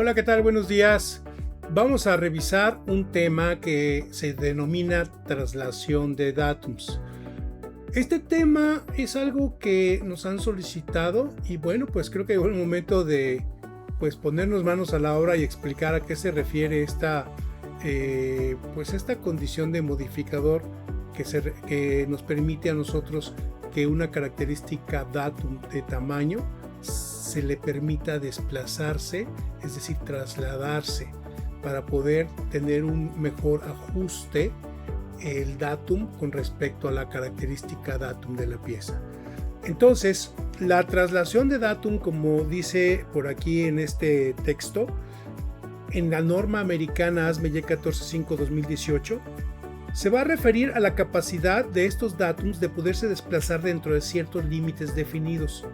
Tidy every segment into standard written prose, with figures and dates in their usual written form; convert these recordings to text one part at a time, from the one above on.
Hola, ¿qué tal? Buenos días. Vamos a revisar un tema que se denomina traslación de datums. Este tema es algo que nos han solicitado y bueno, pues creo que llegó el momento de ponernos manos a la obra y explicar a qué se refiere esta condición de modificador que nos permite a nosotros que una característica datum de tamaño se le permita desplazarse, es decir, trasladarse, para poder tener un mejor ajuste el datum con respecto a la característica datum de la pieza. Entonces, la traslación de datum, como dice por aquí en este texto, en la norma americana ASME Y145-2018, se va a referir a la capacidad de estos datums de poderse desplazar dentro de ciertos límites definidos.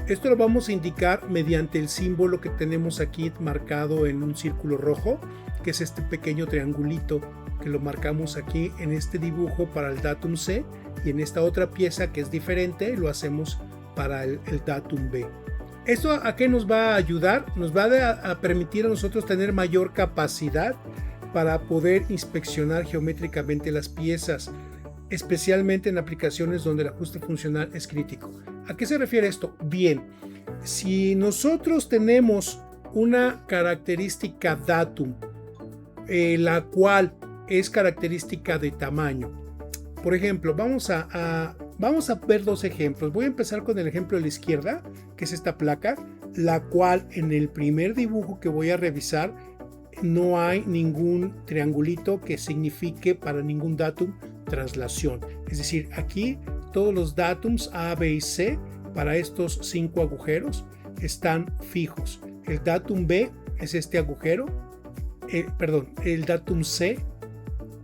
Esto lo vamos a indicar mediante el símbolo que tenemos aquí marcado en un círculo rojo, que es este pequeño triangulito que lo marcamos aquí en este dibujo para el datum C, y en esta otra pieza que es diferente lo hacemos para el datum B. ¿Esto a qué nos va a ayudar? Nos va a permitir a nosotros tener mayor capacidad para poder inspeccionar geométricamente las piezas, especialmente en aplicaciones donde el ajuste funcional es crítico. ¿A qué se refiere esto? Bien, si nosotros tenemos una característica datum, la cual es característica de tamaño. Por ejemplo, vamos a ver dos ejemplos. Voy a empezar con el ejemplo de la izquierda, que es esta placa, la cual en el primer dibujo que voy a revisar no hay ningún triangulito que signifique para ningún datum traslación. Es decir, aquí todos los datums A, B y C para estos 5 agujeros están fijos. El datum B es este agujero, el datum C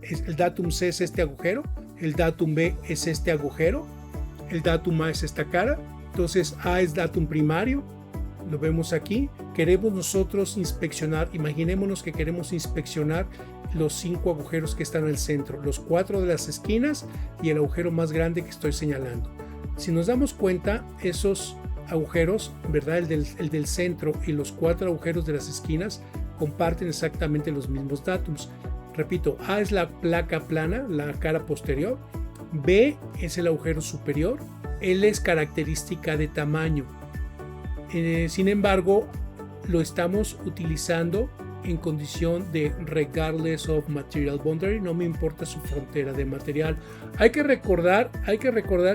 es este agujero, el datum B es este agujero, el datum A es esta cara. Entonces A es datum primario, lo vemos aquí. Queremos nosotros inspeccionar, imaginémonos que queremos inspeccionar los 5 agujeros que están en el centro, los 4 de las esquinas y el agujero más grande que estoy señalando. Si nos damos cuenta, esos agujeros, ¿verdad? El del centro y los 4 agujeros de las esquinas comparten exactamente los mismos datums. Repito, A es la placa plana, la cara posterior, B es el agujero superior, L es característica de tamaño. Sin embargo, lo estamos utilizando en condición de regardless of material boundary, no me importa su frontera de material. Hay que recordar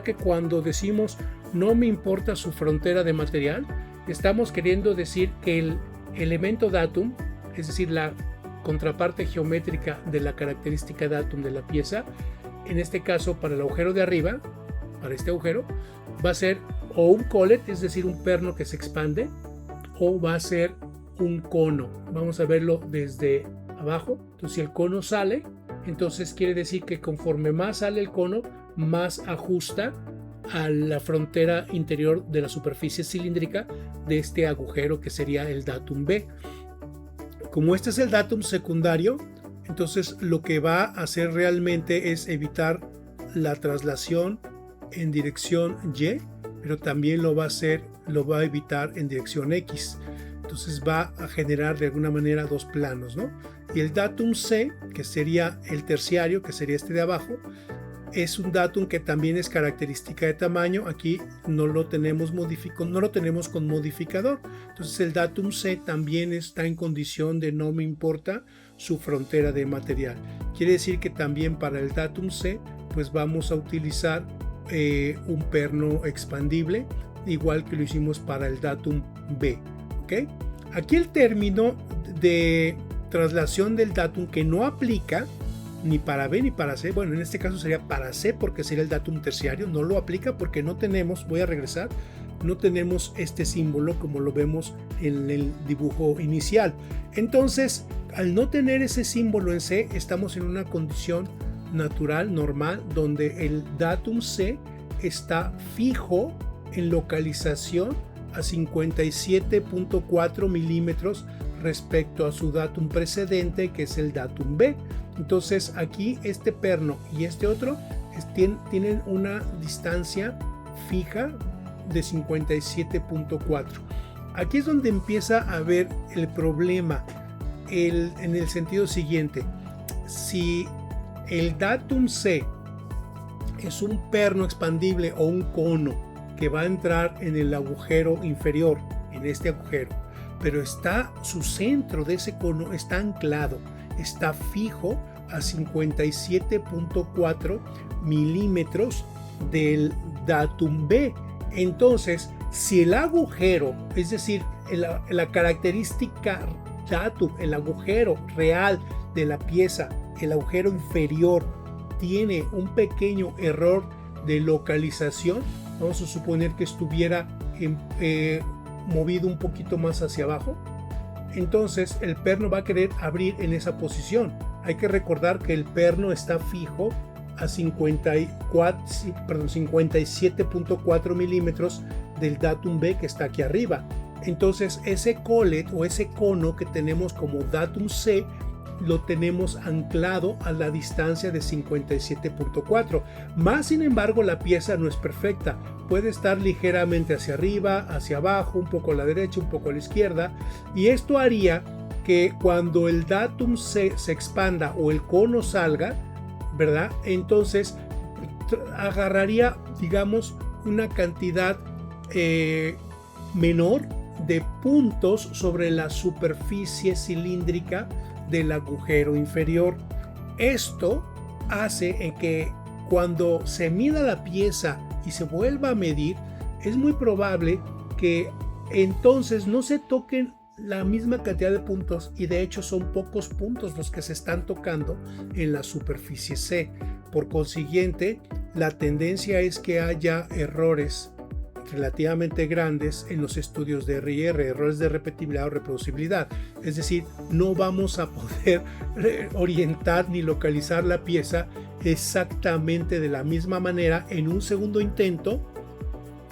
que cuando decimos no me importa su frontera de material, estamos queriendo decir que el elemento datum, es decir, la contraparte geométrica de la característica datum de la pieza, en este caso para el agujero de arriba, para este agujero, va a ser o un collet, es decir, un perno que se expande, o va a ser un cono. Vamos a verlo desde abajo. Entonces, si el cono sale, entonces quiere decir que conforme más sale el cono, más ajusta a la frontera interior de la superficie cilíndrica de este agujero que sería el datum B. Como este es el datum secundario, entonces lo que va a hacer realmente es evitar la traslación en dirección Y, pero también lo va a evitar en dirección X. Entonces va a generar de alguna manera dos planos, ¿no? Y el datum C, que sería el terciario, que sería este de abajo, es un datum que también es característica de tamaño. Aquí no lo tenemos con modificador. Entonces el datum C también está en condición de no me importa su frontera de material. Quiere decir que también para el datum C pues vamos a utilizar un perno expandible, igual que lo hicimos para el datum B. ¿Okay? Aquí el término de traslación del datum que no aplica ni para B ni para C, bueno, en este caso sería para C porque sería el datum terciario, no lo aplica porque no tenemos, voy a regresar, no tenemos este símbolo como lo vemos en el dibujo inicial. Entonces, al no tener ese símbolo en C, estamos en una condición natural, normal, donde el datum C está fijo en localización a 57.4 milímetros respecto a su datum precedente, que es el datum B. Entonces aquí este perno y este otro tienen una distancia fija de 57.4. Aquí es donde empieza a ver el problema, en el sentido siguiente. Si el datum C es un perno expandible o un cono que va a entrar en el agujero inferior, en este agujero, pero su centro de ese cono está anclado, está fijo a 57.4 milímetros del datum B. Entonces, si el agujero, es decir, la característica datum, el agujero real de la pieza, el agujero inferior, tiene un pequeño error de localización, vamos a suponer que estuviera movido un poquito más hacia abajo, entonces el perno va a querer abrir en esa posición. Hay que recordar que el perno está fijo a 57.4 milímetros del datum B que está aquí arriba. Entonces ese collet o ese cono que tenemos como datum C lo tenemos anclado a la distancia de 57.4. Más sin embargo, la pieza no es perfecta. Puede estar ligeramente hacia arriba, hacia abajo, un poco a la derecha, un poco a la izquierda. Y esto haría que cuando el datum C se expanda o el cono salga, ¿verdad? Entonces agarraría, digamos, una cantidad menor de puntos sobre la superficie cilíndrica del agujero inferior. Esto hace que cuando se mida la pieza y se vuelva a medir, es muy probable que entonces no se toquen la misma cantidad de puntos, y de hecho son pocos puntos los que se están tocando en la superficie C. Por consiguiente, la tendencia es que haya errores relativamente grandes en los estudios de RIR, errores de repetibilidad o reproducibilidad. Es decir, no vamos a poder orientar ni localizar la pieza exactamente de la misma manera en un segundo intento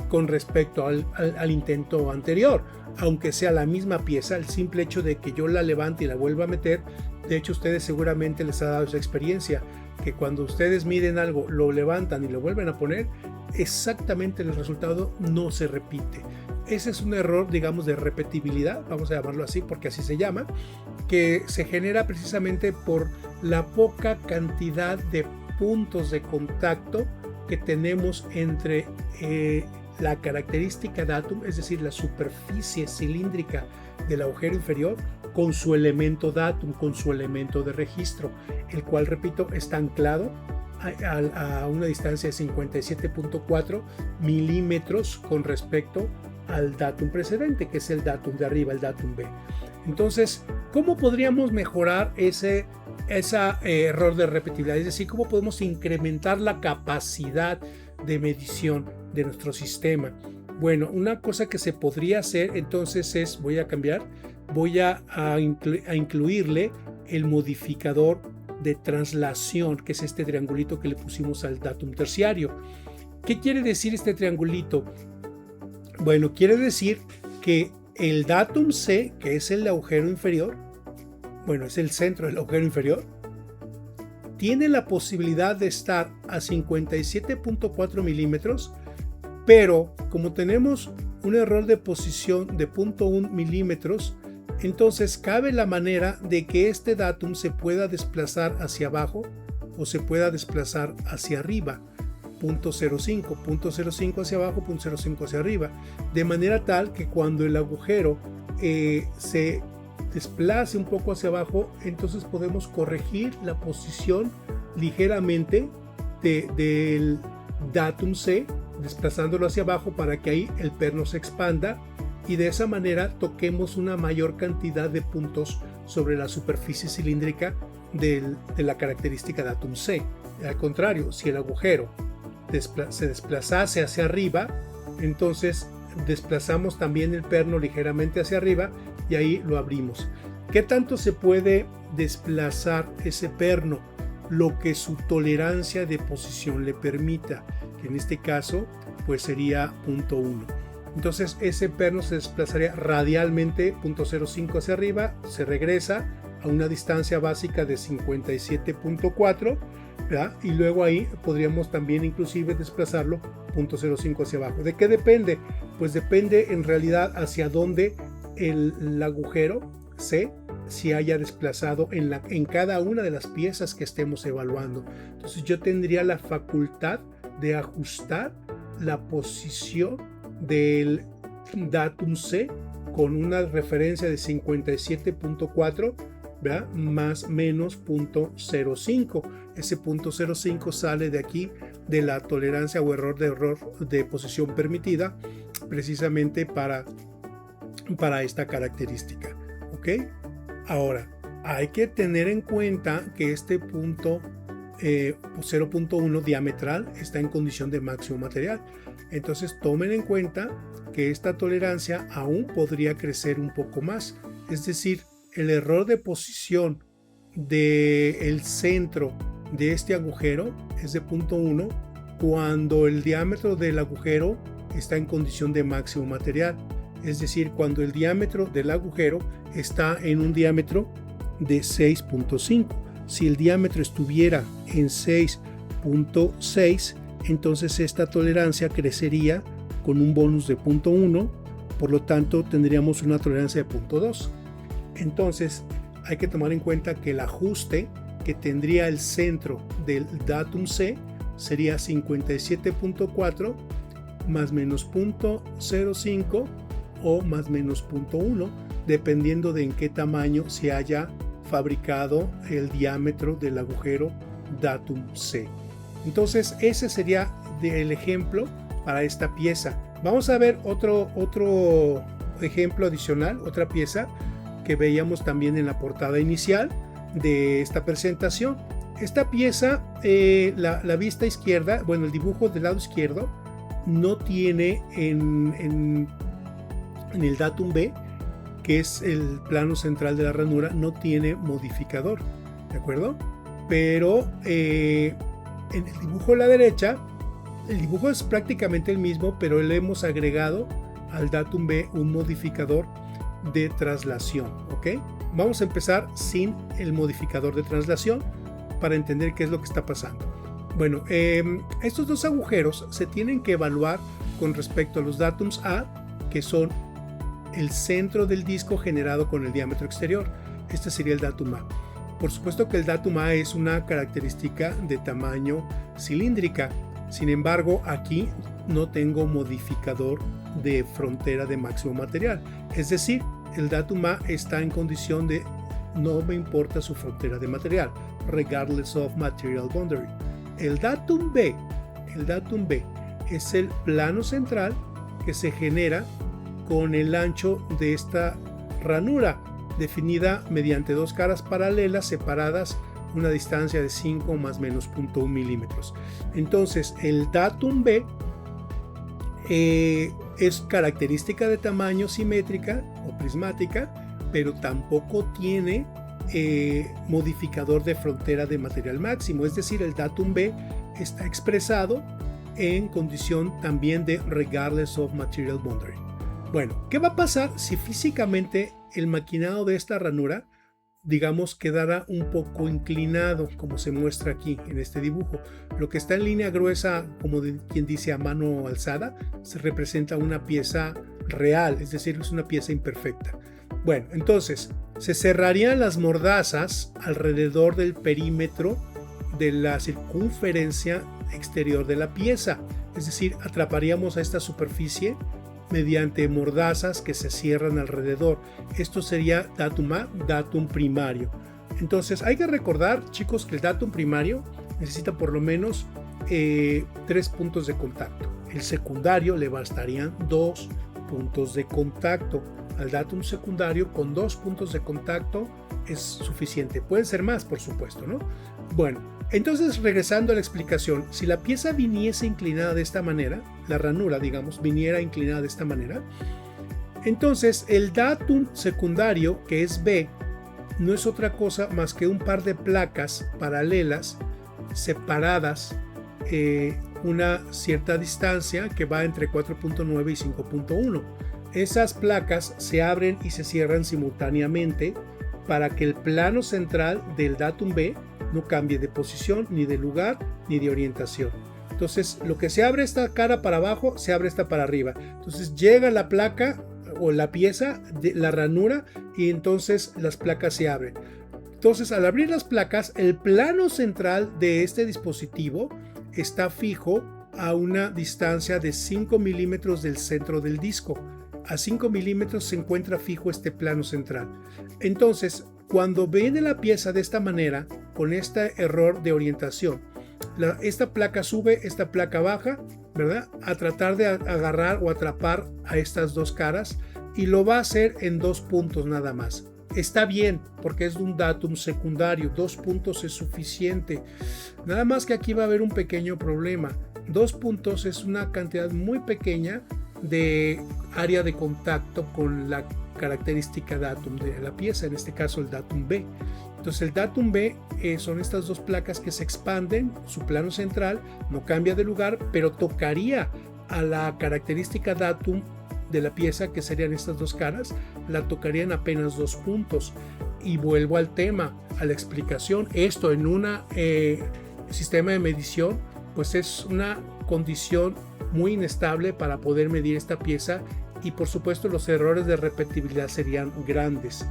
con respecto al intento anterior. Aunque sea la misma pieza, el simple hecho de que yo la levante y la vuelva a meter, de hecho ustedes seguramente les ha dado esa experiencia, que cuando ustedes miden algo, lo levantan y lo vuelven a poner, exactamente el resultado no se repite. Ese es un error, digamos, de repetibilidad, vamos a llamarlo así porque así se llama, que se genera precisamente por la poca cantidad de puntos de contacto que tenemos entre la característica datum, es decir, la superficie cilíndrica del agujero inferior, con su elemento datum, con su elemento de registro, el cual, repito, está anclado a una distancia de 57.4 milímetros con respecto al datum precedente, que es el datum de arriba, el datum B. Entonces, ¿cómo podríamos mejorar ese error de repetibilidad? Es decir, ¿cómo podemos incrementar la capacidad de medición de nuestro sistema? Bueno, una cosa que se podría hacer entonces es, voy a incluirle el modificador de traslación, que es este triangulito que le pusimos al datum terciario. ¿Qué quiere decir este triangulito? Bueno, quiere decir que el datum C, que es el agujero inferior, bueno, es el centro del agujero inferior, tiene la posibilidad de estar a 57.4 milímetros, pero como tenemos un error de posición de 0.1 milímetros, entonces cabe la manera de que este datum se pueda desplazar hacia abajo o se pueda desplazar hacia arriba, 0.05 hacia abajo, 0.05 hacia arriba, de manera tal que cuando el agujero se desplace un poco hacia abajo, entonces podemos corregir la posición ligeramente del datum C, desplazándolo hacia abajo para que ahí el perno se expanda y de esa manera toquemos una mayor cantidad de puntos sobre la superficie cilíndrica de la característica datum C. Al contrario, si el agujero se desplazase hacia arriba, entonces desplazamos también el perno ligeramente hacia arriba y ahí lo abrimos. ¿Qué tanto se puede desplazar ese perno? Lo que su tolerancia de posición le permita, que en este caso pues sería 0.1. Entonces ese perno se desplazaría radialmente 0.05 hacia arriba, se regresa a una distancia básica de 57.4 ¿verdad? Y luego ahí podríamos también inclusive desplazarlo 0.05 hacia abajo. ¿De qué depende? Pues depende en realidad hacia dónde el agujero C se haya desplazado en cada una de las piezas que estemos evaluando. Entonces yo tendría la facultad de ajustar la posición del datum C con una referencia de 57.4, ¿verdad? Más menos 0.05. Ese 0.05 sale de aquí de la tolerancia o error de posición permitida, precisamente para esta característica. ¿Ok? Ahora, hay que tener en cuenta que este punto 0.1 diametral está en condición de máximo material. Entonces tomen en cuenta que esta tolerancia aún podría crecer un poco más. Es decir, el error de posición del centro de este agujero es de 0.1 cuando el diámetro del agujero está en condición de máximo material. Es decir, cuando el diámetro del agujero está en un diámetro de 6.5. Si el diámetro estuviera en 6.6, entonces esta tolerancia crecería con un bonus de 0.1, por lo tanto tendríamos una tolerancia de 0.2. Entonces hay que tomar en cuenta que el ajuste que tendría el centro del datum C sería 57.4 más menos 0.05 o más menos 0.1, dependiendo de en qué tamaño se haya fabricado el diámetro del agujero datum C. Entonces ese sería el ejemplo para esta pieza. Vamos a ver otro ejemplo adicional, otra pieza que veíamos también en la portada inicial de esta presentación. Esta pieza, la vista izquierda, bueno, el dibujo del lado izquierdo no tiene en el datum B, que es el plano central de la ranura, no tiene modificador, ¿de acuerdo? Pero en el dibujo a la derecha, el dibujo es prácticamente el mismo, pero le hemos agregado al datum B un modificador de traslación, ¿ok? Vamos a empezar sin el modificador de traslación para entender qué es lo que está pasando. Bueno, estos dos agujeros se tienen que evaluar con respecto a los datums A, que son el centro del disco generado con el diámetro exterior. Este sería el datum A. Por supuesto que el datum A es una característica de tamaño cilíndrica. Sin embargo, aquí no tengo modificador de frontera de máximo material. Es decir, el datum A está en condición de no me importa su frontera de material, regardless of material boundary. El datum B es el plano central que se genera con el ancho de esta ranura, definida mediante dos caras paralelas separadas una distancia de 5 más menos 0.1 milímetros. Entonces el datum B es característica de tamaño simétrica o prismática, pero tampoco tiene modificador de frontera de material máximo. Es decir, el datum B está expresado en condición también de regardless of material boundary. Bueno, ¿qué va a pasar si físicamente el maquinado de esta ranura, digamos, quedara un poco inclinado, como se muestra aquí en este dibujo? Lo que está en línea gruesa, como quien dice a mano alzada, se representa una pieza real, es decir, es una pieza imperfecta. Bueno, entonces se cerrarían las mordazas alrededor del perímetro de la circunferencia exterior de la pieza, es decir, atraparíamos a esta superficie mediante mordazas que se cierran alrededor. Esto sería datum A, datum primario. Entonces hay que recordar, chicos, que el datum primario necesita por lo menos 3 puntos de contacto. El secundario le bastarían 2 puntos de contacto. Al datum secundario con 2 puntos de contacto es suficiente. Pueden ser más, por supuesto, ¿no? Bueno, entonces regresando a la explicación, si la pieza viniese inclinada de esta manera, la ranura, digamos, viniera inclinada de esta manera, entonces el datum secundario, que es B, no es otra cosa más que un par de placas paralelas separadas una cierta distancia que va entre 4.9 y 5.1. Esas placas se abren y se cierran simultáneamente para que el plano central del datum B no cambie de posición, ni de lugar, ni de orientación. Entonces, lo que se abre esta cara para abajo, se abre esta para arriba. Entonces, llega la placa o la pieza, de la ranura, y entonces las placas se abren. Entonces, al abrir las placas, el plano central de este dispositivo está fijo a una distancia de 5 milímetros del centro del disco. A 5 milímetros se encuentra fijo este plano central. Entonces, cuando viene la pieza de esta manera, con este error de orientación, esta placa sube, esta placa baja, ¿verdad? A tratar de agarrar o atrapar a estas dos caras, y lo va a hacer en 2 puntos nada más. Está bien, porque es de un datum secundario, 2 puntos es suficiente. Nada más que aquí va a haber un pequeño problema. 2 puntos es una cantidad muy pequeña de área de contacto con la característica datum de la pieza, en este caso el datum B. Entonces el datum B son estas dos placas que se expanden, su plano central no cambia de lugar, pero tocaría a la característica datum de la pieza, que serían estas dos caras, la tocarían apenas 2 puntos. Y vuelvo al tema, a la explicación. Esto en un sistema de medición, pues es una condición muy inestable para poder medir esta pieza, y por supuesto los errores de repetibilidad serían grandes,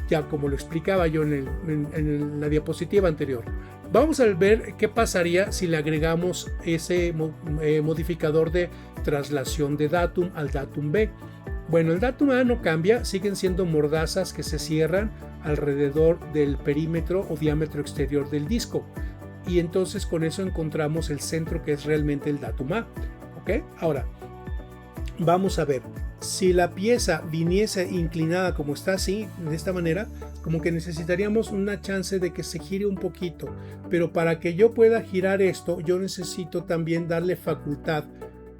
ya como lo explicaba yo en la diapositiva anterior. Vamos a ver qué pasaría si le agregamos ese modificador de traslación de datum al datum B. Bueno, el datum A no cambia, siguen siendo mordazas que se cierran alrededor del perímetro o diámetro exterior del disco, y entonces con eso encontramos el centro, que es realmente el datum A. ¿Ok? Ahora, vamos a ver. Si la pieza viniese inclinada como está así, de esta manera, como que necesitaríamos una chance de que se gire un poquito. Pero para que yo pueda girar esto, yo necesito también darle facultad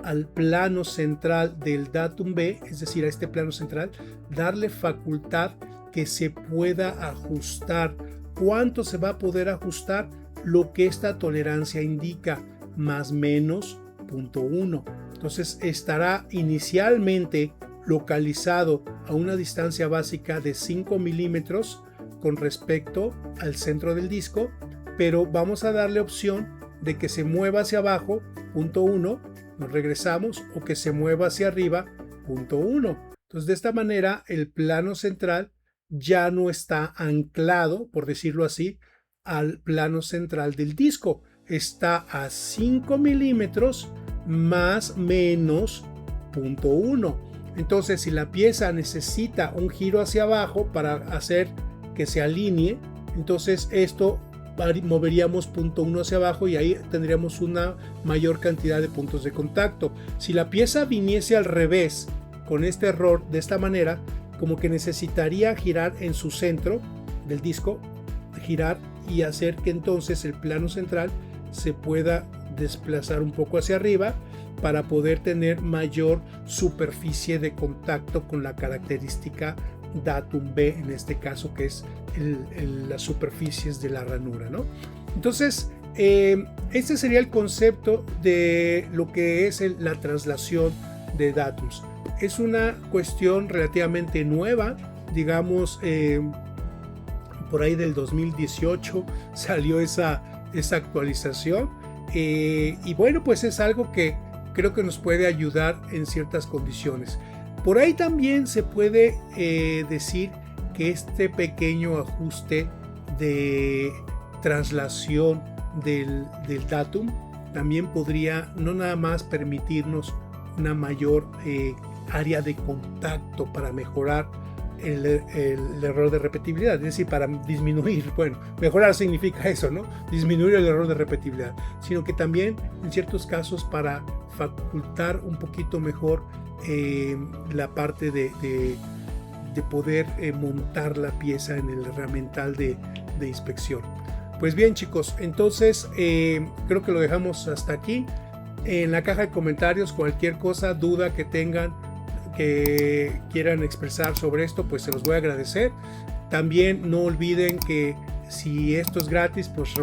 al plano central del datum B, es decir, a este plano central, darle facultad que se pueda ajustar. ¿Cuánto se va a poder ajustar? Lo que esta tolerancia indica, más menos 0.1. Entonces estará inicialmente localizado a una distancia básica de 5 milímetros con respecto al centro del disco, pero vamos a darle opción de que se mueva hacia abajo, 0.1, nos regresamos, o que se mueva hacia arriba, 0.1. Entonces de esta manera el plano central ya no está anclado, por decirlo así, al plano central del disco. Está a 5 milímetros más menos 0.1. Entonces, si la pieza necesita un giro hacia abajo para hacer que se alinee, entonces esto moveríamos 0.1 hacia abajo, y ahí tendríamos una mayor cantidad de puntos de contacto. Si la pieza viniese al revés, con este error de esta manera, como que necesitaría girar en su centro del disco, girar y hacer que entonces el plano central se pueda desplazar un poco hacia arriba para poder tener mayor superficie de contacto con la característica datum B, en este caso, que es las superficies de la ranura, ¿no? Entonces, este sería el concepto de lo que es la traslación de datums. Es una cuestión relativamente nueva, digamos, por ahí del 2018 salió esa actualización, y bueno, pues es algo que creo que nos puede ayudar en ciertas condiciones. Por ahí también se puede decir que este pequeño ajuste de traslación del datum también podría no nada más permitirnos una mayor área de contacto para mejorar el error de repetibilidad, es decir, para disminuir, bueno, mejorar significa eso, ¿no? Disminuir el error de repetibilidad, sino que también en ciertos casos para facultar un poquito mejor la parte de poder montar la pieza en el herramental de inspección. Pues bien, chicos, entonces creo que lo dejamos hasta aquí. En la caja de comentarios, cualquier cosa, duda que tengan, que quieran expresar sobre esto, pues se los voy a agradecer. También no olviden que si esto es gratis, pues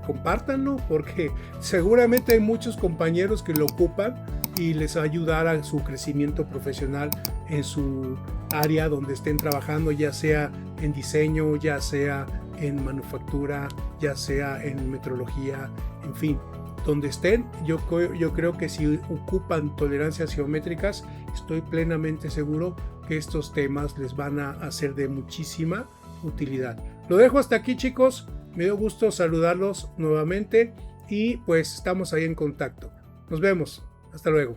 compártanlo, porque seguramente hay muchos compañeros que lo ocupan y les va a ayudar a su crecimiento profesional en su área donde estén trabajando, ya sea en diseño, ya sea en manufactura, ya sea en metrología, en fin, donde estén. Yo creo que si ocupan tolerancias geométricas, estoy plenamente seguro que estos temas les van a ser de muchísima utilidad. Lo dejo hasta aquí, chicos. Me dio gusto saludarlos nuevamente y pues estamos ahí en contacto. Nos vemos. Hasta luego.